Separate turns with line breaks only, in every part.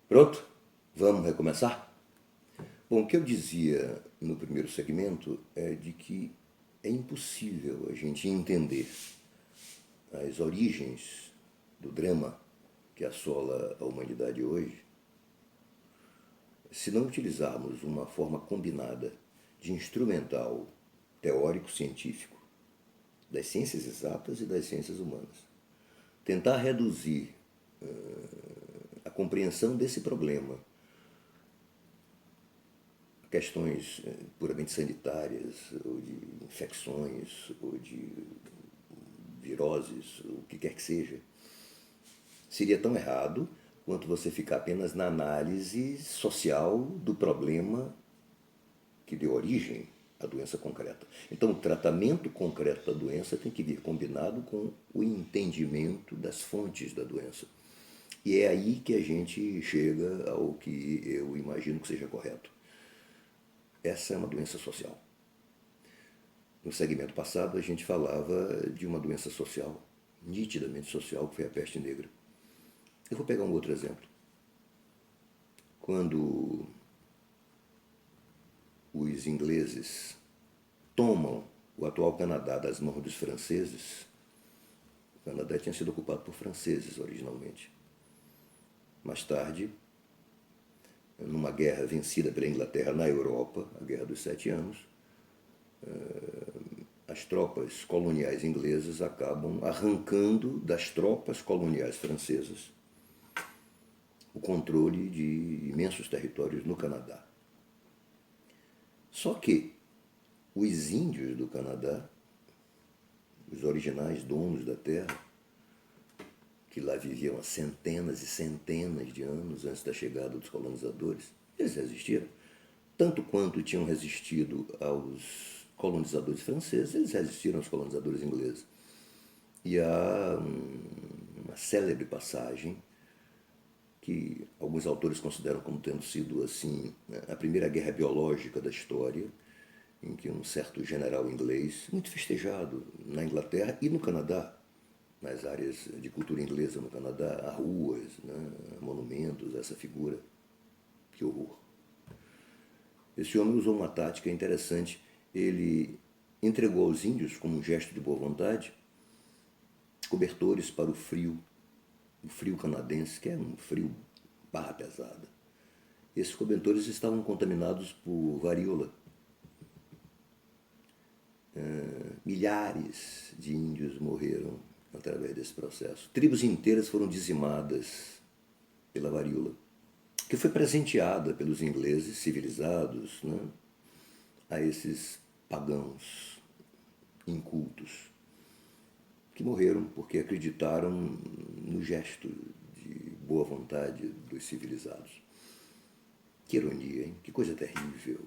Pronto? Vamos recomeçar? Bom, o que eu dizia no primeiro segmento é de que é impossível a gente entender as origens do drama que assola a humanidade hoje se não utilizarmos uma forma combinada de instrumental teórico-científico das ciências exatas e das ciências humanas. Tentar reduzir a compreensão desse problema questões puramente sanitárias, ou de infecções, ou de viroses, o que quer que seja, seria tão errado quanto você ficar apenas na análise social do problema que deu origem à doença concreta. Então, o tratamento concreto da doença tem que vir combinado com o entendimento das fontes da doença. E é aí que a gente chega ao que eu imagino que seja correto. Essa é uma doença social. No segmento passado, a gente falava de uma doença social, nitidamente social, que foi a peste negra. Eu vou pegar um outro exemplo. Quando os ingleses tomam o atual Canadá das mãos dos franceses, o Canadá tinha sido ocupado por franceses originalmente. Mais tarde, numa guerra vencida pela Inglaterra na Europa, a Guerra dos 7 Anos, as tropas coloniais inglesas acabam arrancando das tropas coloniais francesas o controle de imensos territórios no Canadá. Só que os índios do Canadá, os originais donos da terra, que lá viviam há centenas e centenas de anos antes da chegada dos colonizadores, eles resistiram. Tanto quanto tinham resistido aos colonizadores franceses, eles resistiram aos colonizadores ingleses. E há uma célebre passagem que alguns autores consideram como tendo sido assim a primeira guerra biológica da história, em que um certo general inglês, muito festejado na Inglaterra e no Canadá, nas áreas de cultura inglesa no Canadá, há ruas, né, monumentos, essa figura. Que horror. Esse homem usou uma tática interessante. Ele entregou aos índios, como um gesto de boa vontade, cobertores para o frio canadense, que é um frio barra pesada. Esses cobertores estavam contaminados por varíola. Milhares de índios morreram através desse processo. Tribos inteiras foram dizimadas pela varíola, que foi presenteada pelos ingleses civilizados, né, a esses pagãos incultos, que morreram porque acreditaram no gesto de boa vontade dos civilizados. Que ironia, hein? Que coisa terrível.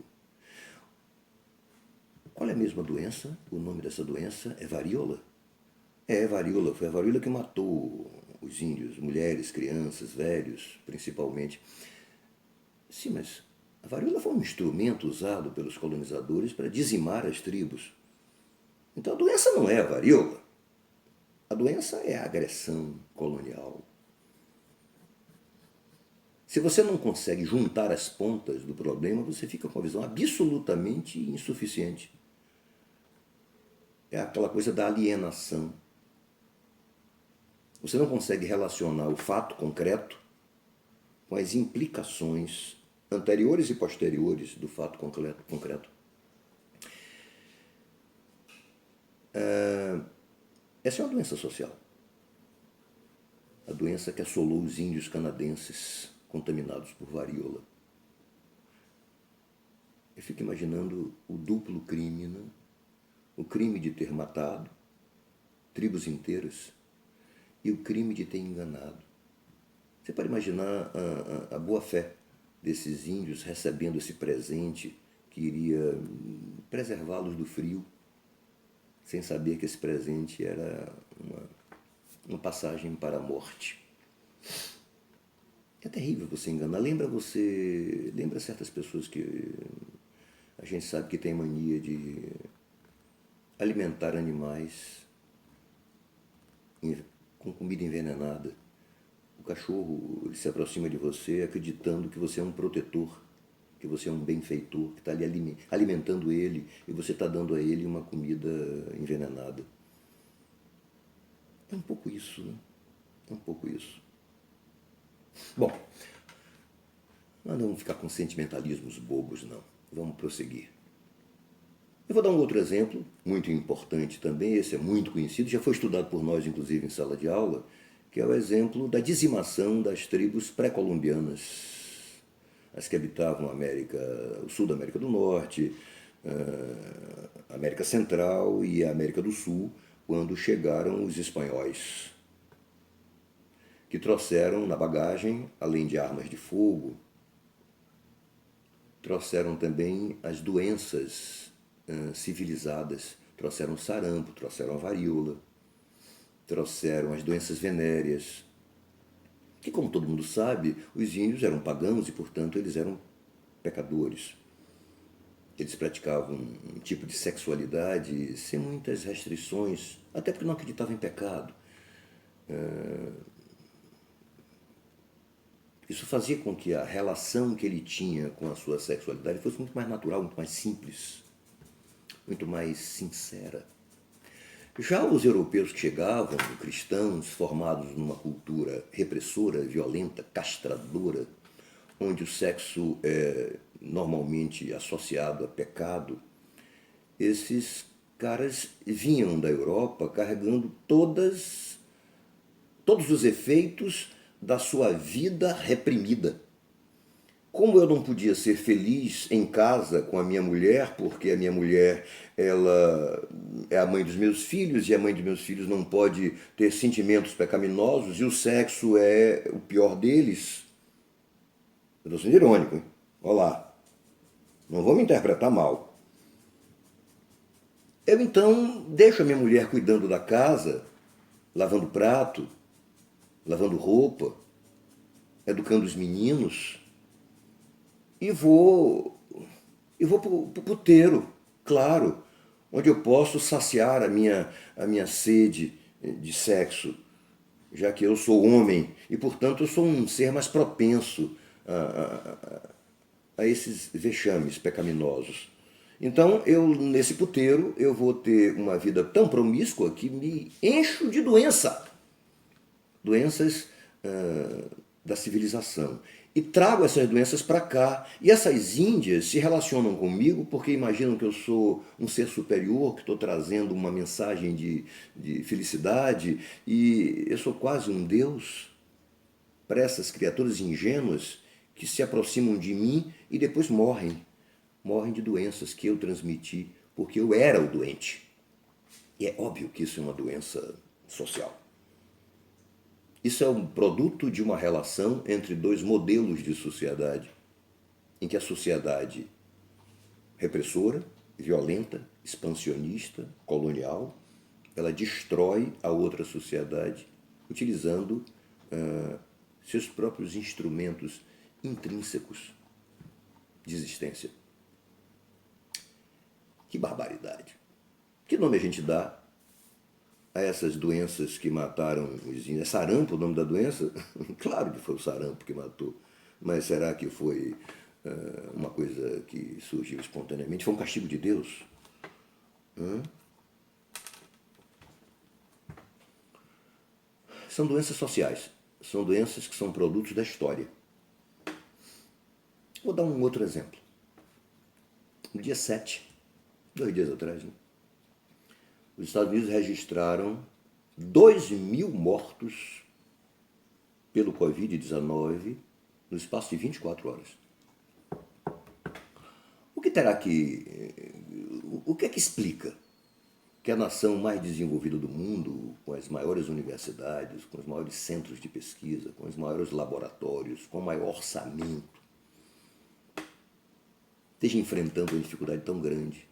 Qual é a mesma doença? O nome dessa doença é varíola? É, varíola. Foi a varíola que matou os índios, mulheres, crianças, velhos, principalmente. Sim, mas a varíola foi um instrumento usado pelos colonizadores para dizimar as tribos. Então a doença não é a varíola. A doença é a agressão colonial. Se você não consegue juntar as pontas do problema, você fica com a visão absolutamente insuficiente. É aquela coisa da alienação. Você não consegue relacionar o fato concreto com as implicações anteriores e posteriores do fato concreto. Essa é uma doença social. A doença que assolou os índios canadenses contaminados por varíola. Eu fico imaginando o duplo crime, né? O crime de ter matado tribos inteiras e o crime de ter enganado. Você pode imaginar a boa-fé desses índios recebendo esse presente que iria preservá-los do frio, sem saber que esse presente era uma passagem para a morte. É terrível você enganar. Lembra certas pessoas que a gente sabe que tem mania de alimentar animais com comida envenenada. cachorro ele se aproxima de você acreditando que você é um protetor, que você é um benfeitor, que está ali alimentando ele e você está dando a ele uma comida envenenada. É um pouco isso, né? É um pouco isso. Bom, nós não vamos ficar com sentimentalismos bobos, não. Vamos prosseguir. Eu vou dar um outro exemplo, muito importante também, esse é muito conhecido, já foi estudado por nós, inclusive, em sala de aula, que é o exemplo da dizimação das tribos pré-colombianas, as que habitavam o sul da América do Norte, a América Central e a América do Sul, quando chegaram os espanhóis, que trouxeram na bagagem, além de armas de fogo, trouxeram também as doenças civilizadas, trouxeram sarampo, trouxeram a varíola, trouxeram as doenças venéreas, que, como todo mundo sabe, os índios eram pagãos e, portanto, eles eram pecadores. Eles praticavam um tipo de sexualidade sem muitas restrições, até porque não acreditavam em pecado. Isso fazia com que a relação que ele tinha com a sua sexualidade fosse muito mais natural, muito mais simples, muito mais sincera. Já os europeus que chegavam, cristãos, formados numa cultura repressora, violenta, castradora, onde o sexo é normalmente associado a pecado, esses caras vinham da Europa carregando todos os efeitos da sua vida reprimida. Como eu não podia ser feliz em casa com a minha mulher, porque a minha mulher ela é a mãe dos meus filhos e a mãe dos meus filhos não pode ter sentimentos pecaminosos e o sexo é o pior deles. Eu estou sendo irônico, hein? Olha lá, não vou me interpretar mal. Eu então deixo a minha mulher cuidando da casa, lavando prato, lavando roupa, educando os meninos, e vou para o puteiro, claro, onde eu posso saciar a minha sede de sexo, já que eu sou homem e, portanto, eu sou um ser mais propenso a esses vexames pecaminosos. Então, nesse puteiro, eu vou ter uma vida tão promíscua que me encho de doenças da civilização. E trago essas doenças para cá. E essas índias se relacionam comigo porque imaginam que eu sou um ser superior, que estou trazendo uma mensagem de felicidade, e eu sou quase um deus para essas criaturas ingênuas que se aproximam de mim e depois morrem. Morrem de doenças que eu transmiti porque eu era o doente. E é óbvio que isso é uma doença social. Isso é um produto de uma relação entre dois modelos de sociedade, em que a sociedade repressora, violenta, expansionista, colonial, ela destrói a outra sociedade utilizando seus próprios instrumentos intrínsecos de existência. Que barbaridade! Que nome a gente dá a essas doenças que mataram os índios? É sarampo o nome da doença? Claro que foi o sarampo que matou, mas será que foi uma coisa que surgiu espontaneamente? Foi um castigo de Deus? São doenças sociais, são doenças que são produtos da história. Vou dar um outro exemplo. No dia 7, 2 dias atrás, né? Os Estados Unidos registraram 2.000 mortos pelo Covid-19 no espaço de 24 horas. O que é que explica que a nação mais desenvolvida do mundo, com as maiores universidades, com os maiores centros de pesquisa, com os maiores laboratórios, com o maior orçamento, esteja enfrentando uma dificuldade tão grande?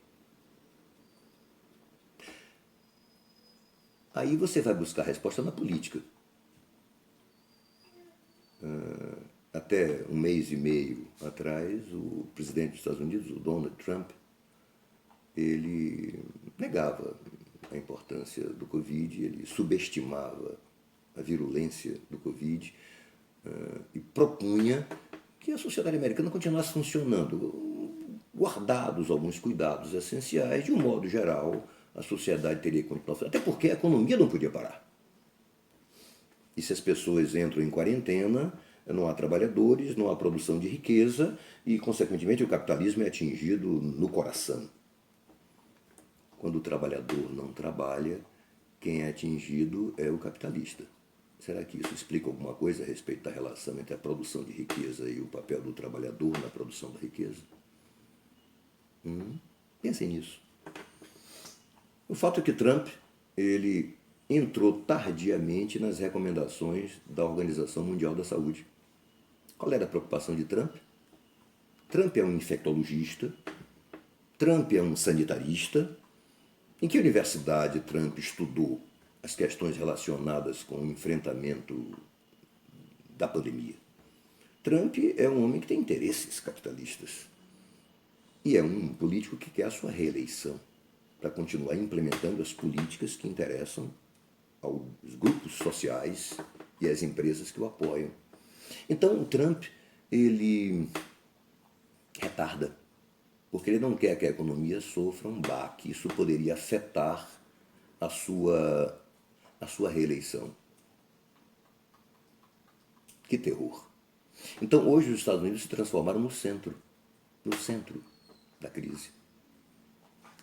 Aí você vai buscar a resposta na política. Até um mês e meio atrás, o presidente dos Estados Unidos, o Donald Trump, ele negava a importância do Covid, ele subestimava a virulência do Covid, propunha que a sociedade americana continuasse funcionando, guardados alguns cuidados essenciais, de um modo geral, a sociedade teria que continuar funcionando, até porque a economia não podia parar. E se as pessoas entram em quarentena, não há trabalhadores, não há produção de riqueza e, consequentemente, o capitalismo é atingido no coração. Quando o trabalhador não trabalha, quem é atingido é o capitalista. Será que isso explica alguma coisa a respeito da relação entre a produção de riqueza e o papel do trabalhador na produção da riqueza? Pensem nisso. O fato é que Trump, ele entrou tardiamente nas recomendações da Organização Mundial da Saúde. Qual era a preocupação de Trump? Trump é um infectologista, Trump é um sanitarista. Em que universidade Trump estudou as questões relacionadas com o enfrentamento da pandemia? Trump é um homem que tem interesses capitalistas e é um político que quer a sua reeleição para continuar implementando as políticas que interessam aos grupos sociais e às empresas que o apoiam. Então, o Trump, ele retarda, porque ele não quer que a economia sofra um baque. Isso poderia afetar a sua reeleição. Que terror. Então, hoje, os Estados Unidos se transformaram no centro da crise.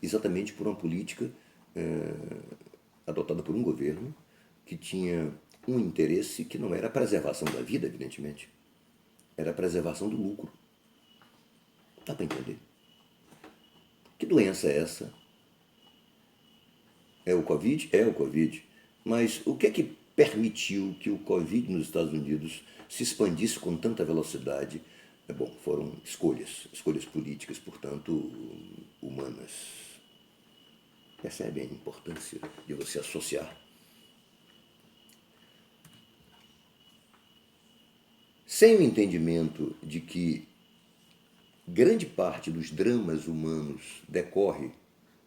Exatamente por uma política adotada por um governo que tinha um interesse que não era a preservação da vida, evidentemente, era a preservação do lucro. Dá para entender? Que doença é essa? É o Covid? É o Covid. Mas o que é que permitiu que o Covid nos Estados Unidos se expandisse com tanta velocidade? Bom, foram escolhas políticas, portanto, humanas. Percebem a importância de você associar? Sem o entendimento de que grande parte dos dramas humanos decorre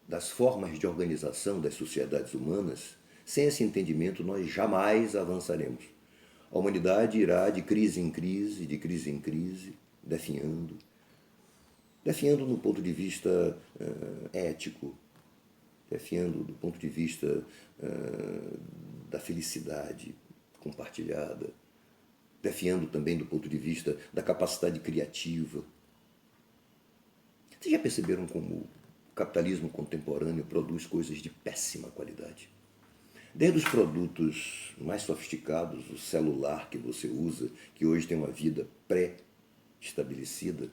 das formas de organização das sociedades humanas, sem esse entendimento nós jamais avançaremos. A humanidade irá de crise em crise, definhando no ponto de vista ético, definhando do ponto de vista da felicidade compartilhada, definhando também do ponto de vista da capacidade criativa. Vocês já perceberam como o capitalismo contemporâneo produz coisas de péssima qualidade? Desde os produtos mais sofisticados, o celular que você usa, que hoje tem uma vida pré-estabelecida.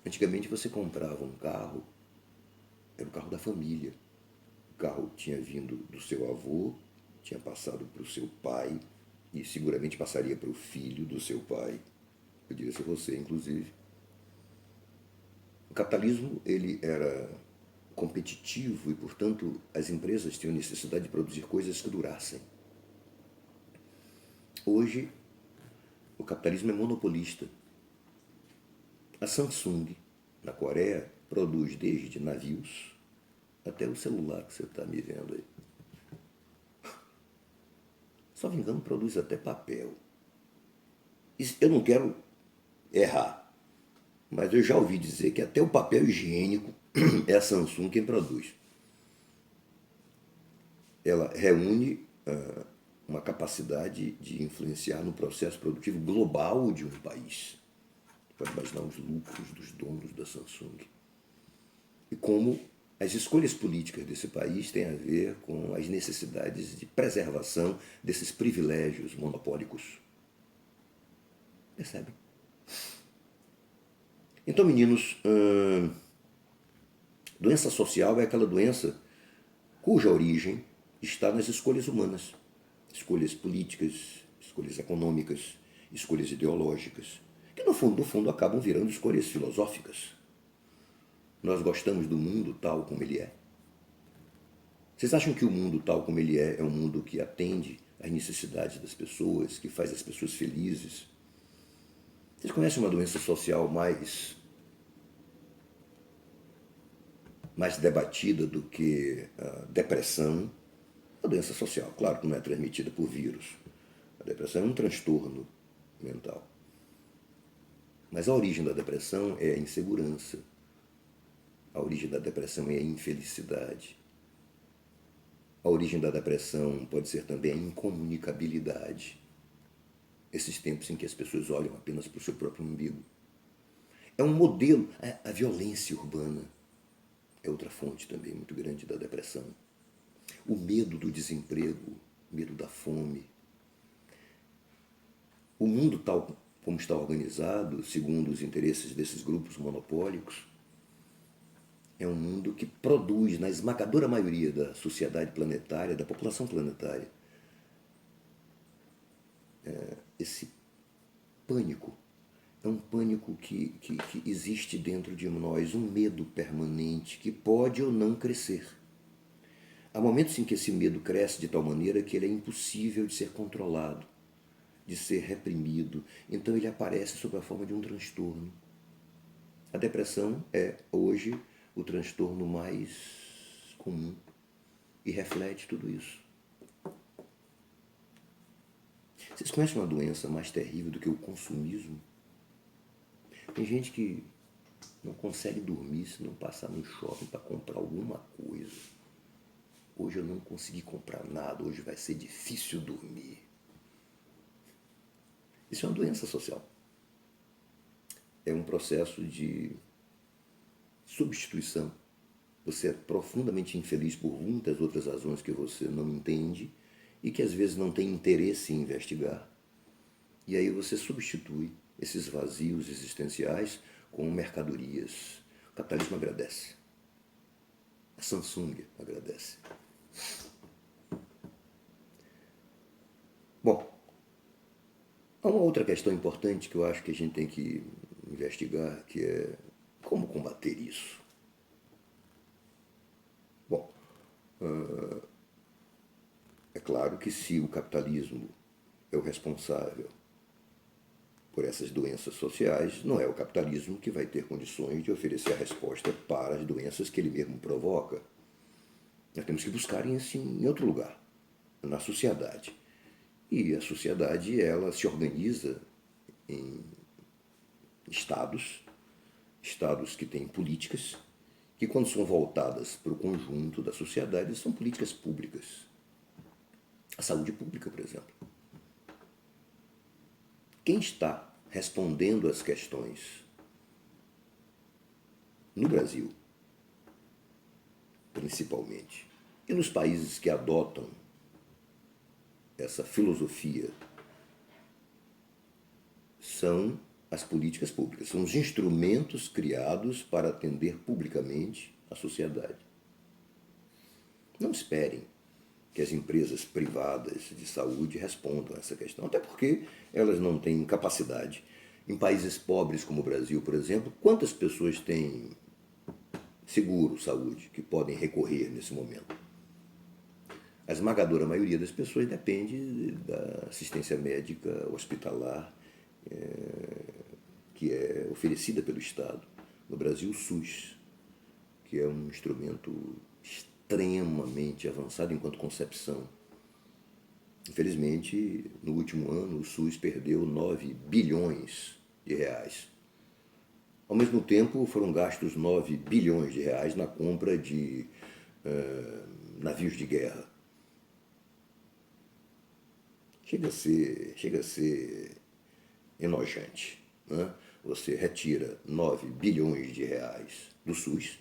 Antigamente você comprava um carro, era o carro da família. O carro tinha vindo do seu avô, tinha passado para o seu pai e seguramente passaria para o filho do seu pai. Poderia ser você, inclusive. O capitalismo, ele era competitivo e, portanto, as empresas tinham necessidade de produzir coisas que durassem. Hoje, o capitalismo é monopolista. A Samsung, na Coreia, produz desde navios até o celular que você está me vendo aí. Só me engano, produz até papel. Eu não quero errar, mas eu já ouvi dizer que até o papel higiênico é a Samsung quem produz. Ela reúne uma capacidade de influenciar no processo produtivo global de um país. Pode imaginar os lucros dos donos da Samsung. E como as escolhas políticas desse país têm a ver com as necessidades de preservação desses privilégios monopólicos. Percebem? Então, meninos, doença social é aquela doença cuja origem está nas escolhas humanas. Escolhas políticas, escolhas econômicas, escolhas ideológicas, que no fundo acabam virando escolhas filosóficas. Nós gostamos do mundo tal como ele é. Vocês acham que o mundo tal como ele é um mundo que atende às necessidades das pessoas, que faz as pessoas felizes? Vocês conhecem uma doença social mais debatida do que a depressão? A doença social, claro que não é transmitida por vírus. depressão é um transtorno mental. Mas a origem da depressão é a insegurança. A origem da depressão é a infelicidade. A origem da depressão pode ser também a incomunicabilidade. Esses tempos em que as pessoas olham apenas para o seu próprio umbigo. É um modelo. A violência urbana é outra fonte também muito grande da depressão. O medo do desemprego, o medo da fome. O mundo tal como está organizado, segundo os interesses desses grupos monopólicos, é um mundo que produz, na esmagadora maioria da sociedade planetária, da população planetária, esse pânico. É um pânico que existe dentro de nós, um medo permanente que pode ou não crescer. Há momentos em que esse medo cresce de tal maneira que ele é impossível de ser controlado, de ser reprimido. Então ele aparece sob a forma de um transtorno. A depressão é, hoje, o transtorno mais comum e reflete tudo isso. Vocês conhecem uma doença mais terrível do que o consumismo? Tem gente que não consegue dormir se não passar no shopping para comprar alguma coisa. Hoje eu não consegui comprar nada, hoje vai ser difícil dormir. Isso é uma doença social. É um processo de substituição. Você é profundamente infeliz por muitas outras razões que você não entende e que às vezes não tem interesse em investigar. E aí você substitui esses vazios existenciais com mercadorias. O capitalismo agradece. A Samsung agradece. Bom, há uma outra questão importante que eu acho que a gente tem que investigar, que é como combater isso. Bom, é claro que se o capitalismo é o responsável por essas doenças sociais, não é o capitalismo que vai ter condições de oferecer a resposta para as doenças que ele mesmo provoca. Nós temos que buscar isso em outro lugar, na sociedade. E a sociedade, ela se organiza em estados que têm políticas, que quando são voltadas para o conjunto da sociedade, são políticas públicas. A saúde pública, por exemplo. Quem está respondendo às questões no Brasil, principalmente, e nos países que adotam essa filosofia, são as políticas públicas, são os instrumentos criados para atender publicamente a sociedade. Não esperem que as empresas privadas de saúde respondam a essa questão, até porque elas não têm capacidade. Em países pobres como o Brasil, por exemplo, quantas pessoas têm seguro saúde que podem recorrer nesse momento? A esmagadora maioria das pessoas depende da assistência médica hospitalar que é oferecida pelo Estado. No Brasil, o SUS, que é um instrumento extremamente avançado enquanto concepção. Infelizmente, no último ano, o SUS perdeu 9 bilhões de reais. Ao mesmo tempo, foram gastos 9 bilhões de reais na compra de navios de guerra. Chega a ser enojante. Né? Você retira 9 bilhões de reais do SUS,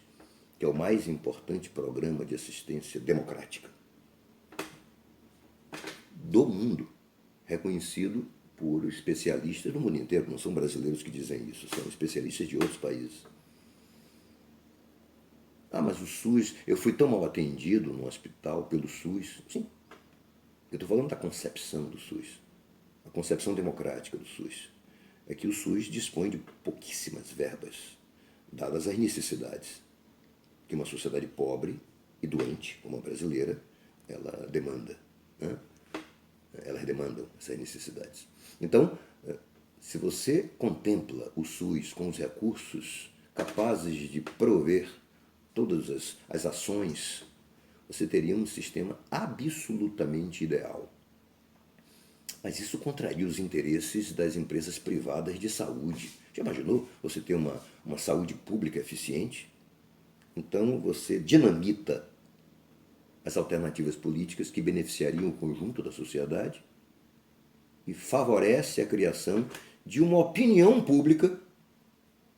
que é o mais importante programa de assistência democrática do mundo, reconhecido por especialistas no mundo inteiro. Não são brasileiros que dizem isso, são especialistas de outros países. Ah, mas o SUS, eu fui tão mal atendido no hospital pelo SUS. Sim, eu estou falando da concepção do SUS, a concepção democrática do SUS. É que o SUS dispõe de pouquíssimas verbas, dadas as necessidades que uma sociedade pobre e doente, como a brasileira, ela demanda. Né? Elas demandam essas necessidades. Então, se você contempla o SUS com os recursos capazes de prover todas as ações, você teria um sistema absolutamente ideal. Mas isso contraria os interesses das empresas privadas de saúde. Já imaginou você ter uma saúde pública eficiente? Então você dinamita as alternativas políticas que beneficiariam o conjunto da sociedade e favorece a criação de uma opinião pública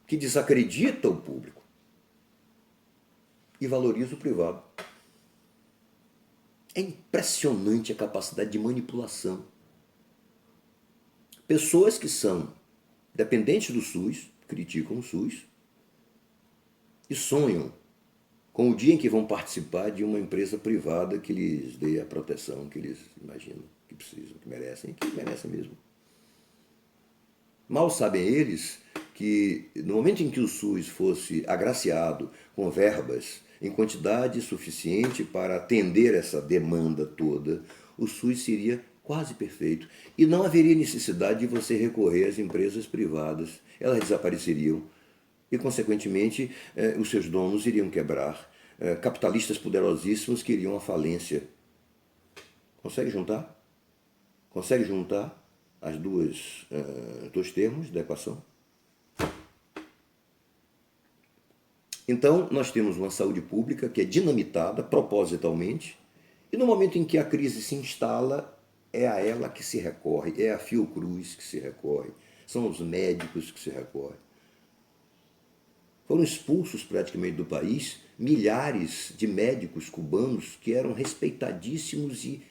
que desacredita o público e valoriza o privado. É impressionante a capacidade de manipulação. Pessoas que são dependentes do SUS, criticam o SUS e sonham com o dia em que vão participar de uma empresa privada que lhes dê a proteção que eles imaginam que precisam, que merecem mesmo. Mal sabem eles que no momento em que o SUS fosse agraciado com verbas em quantidade suficiente para atender essa demanda toda, o SUS seria quase perfeito e não haveria necessidade de você recorrer às empresas privadas. Elas desapareceriam e, consequentemente, os seus donos iriam quebrar. Capitalistas poderosíssimos que iriam à falência. Consegue juntar? Consegue juntar as dois termos da equação? Então, nós temos uma saúde pública que é dinamitada propositalmente e no momento em que a crise se instala, é a ela que se recorre, é a Fiocruz que se recorre, são os médicos que se recorrem. Foram expulsos praticamente do país milhares de médicos cubanos que eram respeitadíssimos e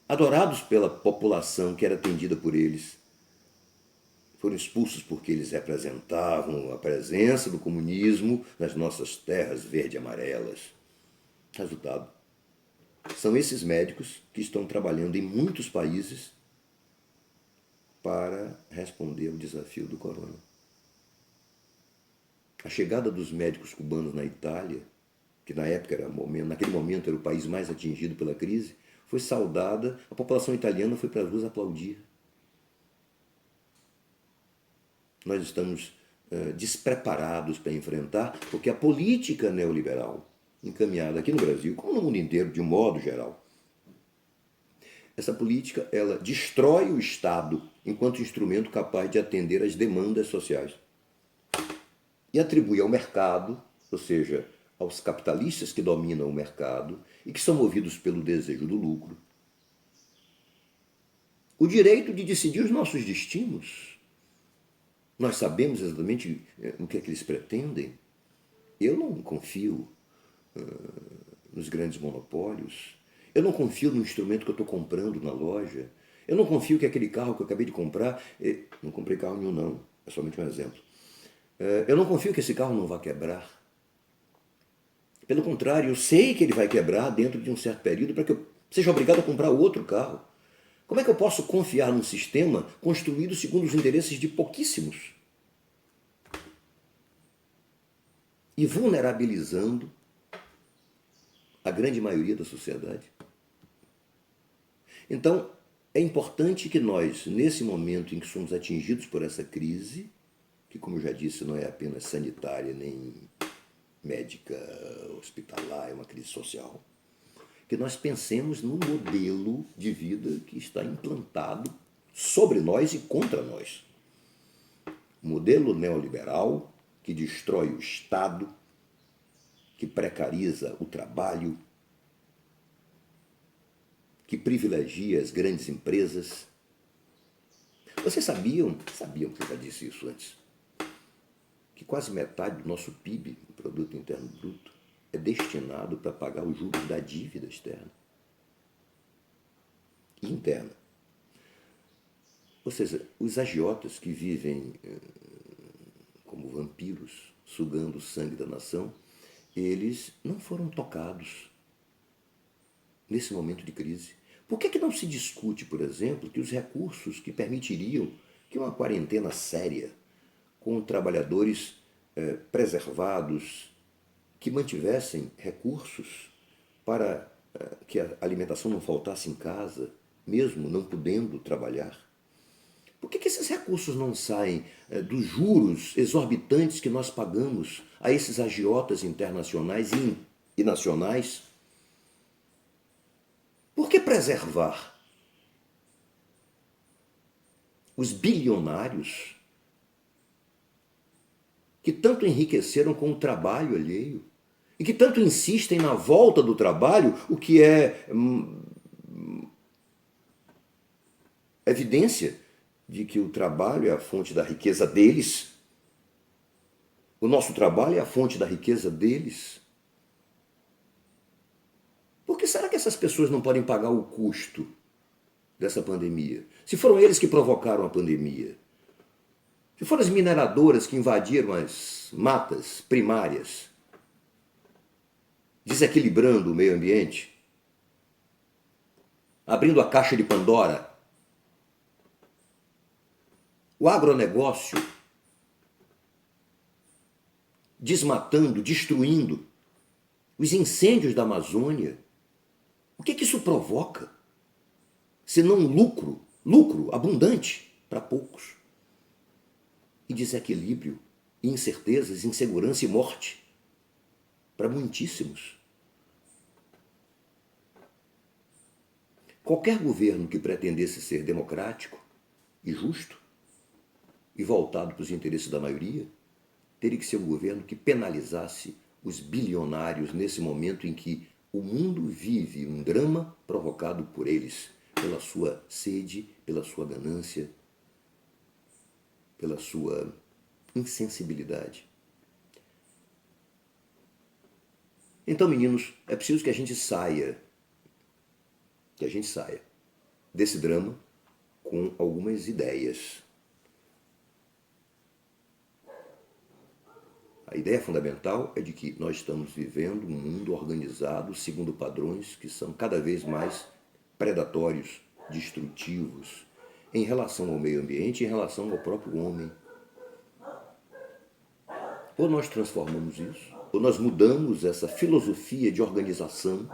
adorados pela população que era atendida por eles. Foram expulsos porque eles representavam a presença do comunismo nas nossas terras verde e amarelas. Resultado: são esses médicos que estão trabalhando em muitos países para responder ao desafio do corona. A chegada dos médicos cubanos na Itália, que naquele momento era o país mais atingido pela crise, foi saudada, a população italiana foi para as ruas aplaudir. Nós estamos despreparados para enfrentar, porque a política neoliberal, encaminhada aqui no Brasil, como no mundo inteiro, de um modo geral, essa política ela destrói o Estado enquanto instrumento capaz de atender às demandas sociais. E atribui ao mercado, ou seja, aos capitalistas que dominam o mercado e que são movidos pelo desejo do lucro, o direito de decidir os nossos destinos. Nós sabemos exatamente o que é que eles pretendem. Eu não confio nos grandes monopólios. Eu não confio no instrumento que eu estou comprando na loja. Eu não confio que aquele carro que eu acabei de comprar... Não comprei carro nenhum, não. É somente um exemplo. Eu não confio que esse carro não vá quebrar. Pelo contrário, eu sei que ele vai quebrar dentro de um certo período para que eu seja obrigado a comprar outro carro. Como é que eu posso confiar num sistema construído segundo os interesses de pouquíssimos? E vulnerabilizando a grande maioria da sociedade? Então, é importante que nós, nesse momento em que somos atingidos por essa crise, que, como eu já disse, não é apenas sanitária nem médica, hospitalar, é uma crise social, que nós pensemos no modelo de vida que está implantado sobre nós e contra nós. Modelo neoliberal que destrói o Estado, que precariza o trabalho, que privilegia as grandes empresas. Vocês sabiam que eu já disse isso antes, que quase metade do nosso PIB, o Produto Interno Bruto, é destinado para pagar os juros da dívida externa e interna. Ou seja, os agiotas que vivem como vampiros, sugando o sangue da nação, eles não foram tocados nesse momento de crise. Por que não se discute, por exemplo, que os recursos que permitiriam que uma quarentena séria, com trabalhadores preservados, que mantivessem recursos para que a alimentação não faltasse em casa, mesmo não podendo trabalhar? Por que esses recursos não saem dos juros exorbitantes que nós pagamos a esses agiotas internacionais e nacionais? Por que preservar os bilionários que tanto enriqueceram com o trabalho alheio e que tanto insistem na volta do trabalho, o que é evidência de que o trabalho é a fonte da riqueza deles. O nosso trabalho é a fonte da riqueza deles. Por que será que essas pessoas não podem pagar o custo dessa pandemia? Se foram eles que provocaram a pandemia, se foram as mineradoras que invadiram as matas primárias, desequilibrando o meio ambiente, abrindo a caixa de Pandora, o agronegócio desmatando, destruindo, os incêndios da Amazônia, o que isso provoca? Senão lucro abundante para poucos. E desequilíbrio, e incertezas, insegurança e morte para muitíssimos. Qualquer governo que pretendesse ser democrático e justo e voltado para os interesses da maioria, teria que ser um governo que penalizasse os bilionários nesse momento em que o mundo vive um drama provocado por eles, pela sua sede, pela sua ganância, pela sua insensibilidade. Então, meninos, é preciso que a gente saia desse drama com algumas ideias. A ideia fundamental é de que nós estamos vivendo um mundo organizado segundo padrões que são cada vez mais predatórios, destrutivos, em relação ao meio ambiente e em relação ao próprio homem. Ou nós transformamos isso, ou nós mudamos essa filosofia de organização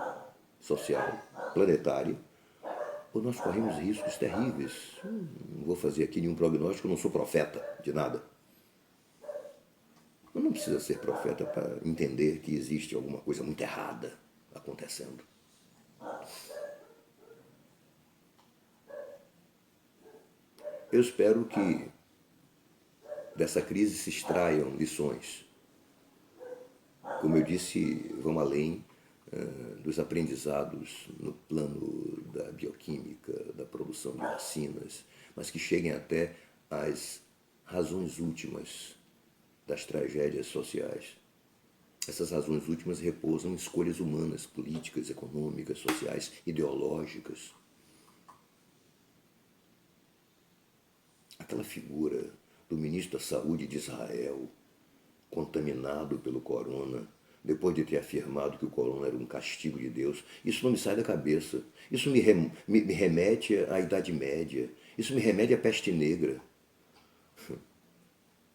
social, planetária, ou nós corremos riscos terríveis. Não vou fazer aqui nenhum prognóstico, eu não sou profeta de nada. Mas não precisa ser profeta para entender que existe alguma coisa muito errada acontecendo. Eu espero que dessa crise se extraiam lições. Como eu disse, vão além dos aprendizados no plano da bioquímica, da produção de vacinas, mas que cheguem até às razões últimas das tragédias sociais. Essas razões últimas repousam em escolhas humanas, políticas, econômicas, sociais, ideológicas. Aquela figura do ministro da Saúde de Israel, contaminado pelo corona, depois de ter afirmado que o corona era um castigo de Deus, isso não me sai da cabeça. Isso me remete à Idade Média. Isso me remete à peste negra.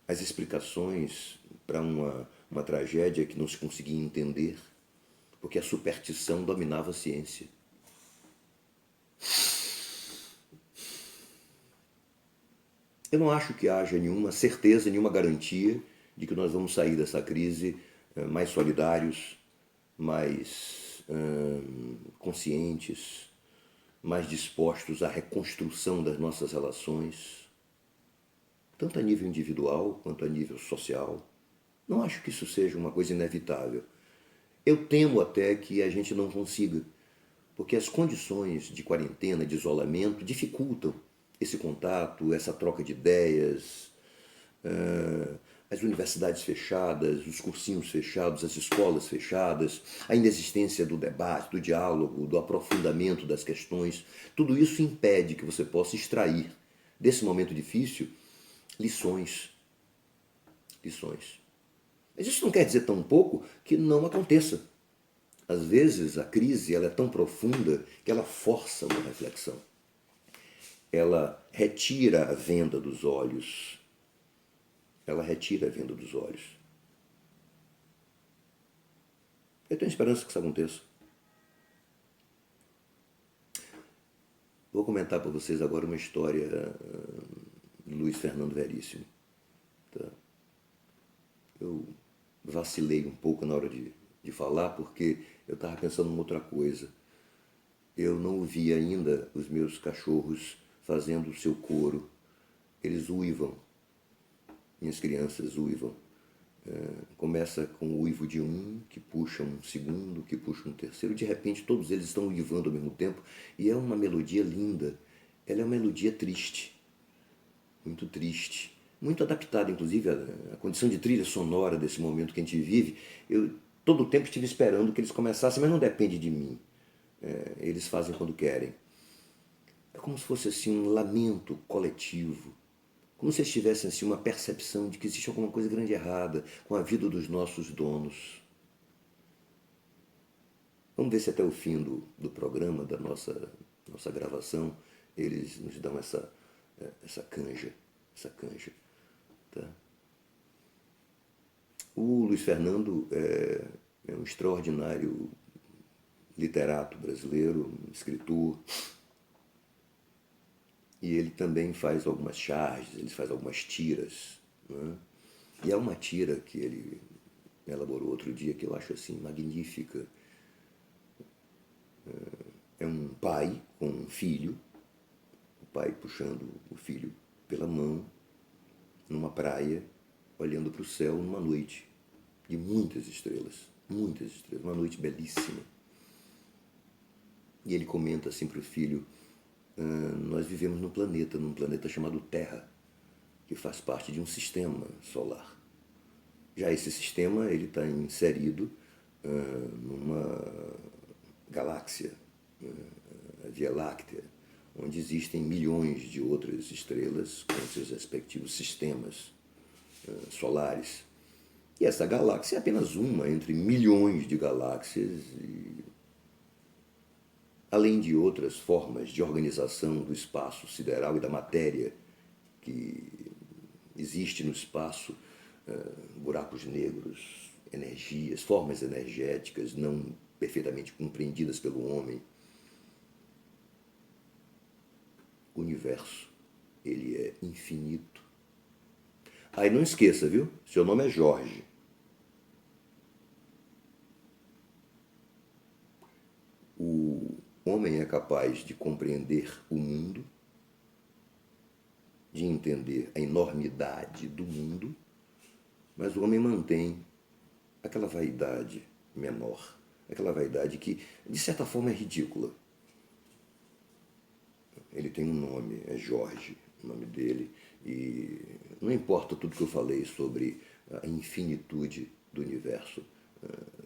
As explicações para uma tragédia que não se conseguia entender, porque a superstição dominava a ciência. Eu não acho que haja nenhuma certeza, nenhuma garantia de que nós vamos sair dessa crise mais solidários, mais conscientes, mais dispostos à reconstrução das nossas relações, tanto a nível individual quanto a nível social. Não acho que isso seja uma coisa inevitável. Eu temo até que a gente não consiga, porque as condições de quarentena, de isolamento, dificultam esse contato, essa troca de ideias, as universidades fechadas, os cursinhos fechados, as escolas fechadas, a inexistência do debate, do diálogo, do aprofundamento das questões. Tudo isso impede que você possa extrair desse momento difícil lições. Mas isso não quer dizer tampouco que não aconteça. Às vezes a crise ela é tão profunda que ela força uma reflexão. Ela retira a venda dos olhos. Eu tenho esperança que isso aconteça. Vou comentar para vocês agora uma história de Luiz Fernando Veríssimo. Tá? Eu vacilei um pouco na hora de falar, porque eu estava pensando em outra coisa. Eu não vi ainda os meus cachorros fazendo o seu coro eles uivam, minhas crianças uivam. Começa com o uivo de um, que puxa um segundo, que puxa um terceiro, de repente todos eles estão uivando ao mesmo tempo, e é uma melodia linda. Ela é uma melodia triste, muito adaptada, inclusive, à condição de trilha sonora desse momento que a gente vive. Eu todo o tempo estive esperando que eles começassem, mas não depende de mim. Eles fazem quando querem. É como se fosse assim um lamento coletivo, como se eles tivessem assim, uma percepção de que existe alguma coisa grande errada com a vida dos nossos donos. Vamos ver se até o fim do programa, da nossa gravação, eles nos dão essa canja. Tá? O Luiz Fernando é um extraordinário literato brasileiro, escritor, e ele também faz algumas charges, ele faz algumas tiras, né? E há uma tira que ele elaborou outro dia que eu acho assim magnífica. É um pai com um filho, o pai puxando o filho pela mão, numa praia, olhando para o céu numa noite de muitas estrelas, uma noite belíssima. E ele comenta assim para o filho: nós vivemos num planeta chamado Terra, que faz parte de um sistema solar. Já esse sistema ele está inserido numa galáxia, a Via Láctea, onde existem milhões de outras estrelas com seus respectivos sistemas solares. E essa galáxia é apenas uma entre milhões de galáxias, além de outras formas de organização do espaço sideral e da matéria que existe no espaço, buracos negros, energias, formas energéticas não perfeitamente compreendidas pelo homem. O universo, ele é infinito. Aí não esqueça, viu? Seu nome é Jorge. O homem é capaz de compreender o mundo, de entender a enormidade do mundo, mas o homem mantém aquela vaidade menor, aquela vaidade que, de certa forma, é ridícula. Ele tem um nome, é Jorge, o nome dele, e não importa tudo que eu falei sobre a infinitude do universo,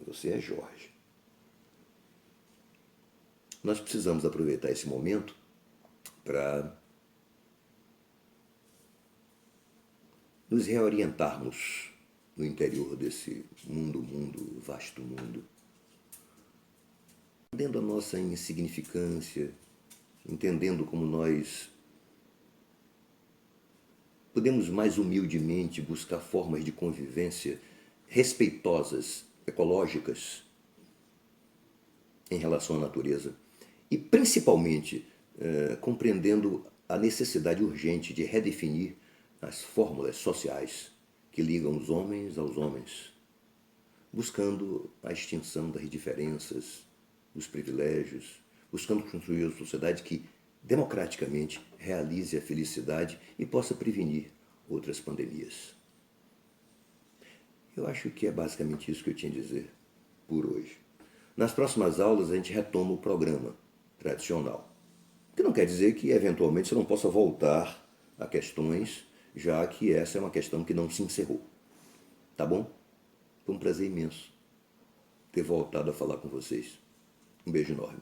você é Jorge. Nós precisamos aproveitar esse momento para nos reorientarmos no interior desse vasto mundo, entendendo a nossa insignificância, entendendo como nós podemos mais humildemente buscar formas de convivência respeitosas, ecológicas, em relação à natureza, e principalmente compreendendo a necessidade urgente de redefinir as fórmulas sociais que ligam os homens aos homens, buscando a extinção das diferenças, dos privilégios, buscando construir uma sociedade que democraticamente realize a felicidade e possa prevenir outras pandemias. Eu acho que é basicamente isso que eu tinha a dizer por hoje. Nas próximas aulas a gente retoma o programa tradicional, o que não quer dizer que eventualmente você não possa voltar a questões, já que essa é uma questão que não se encerrou. Tá bom? Foi um prazer imenso ter voltado a falar com vocês. Um beijo enorme.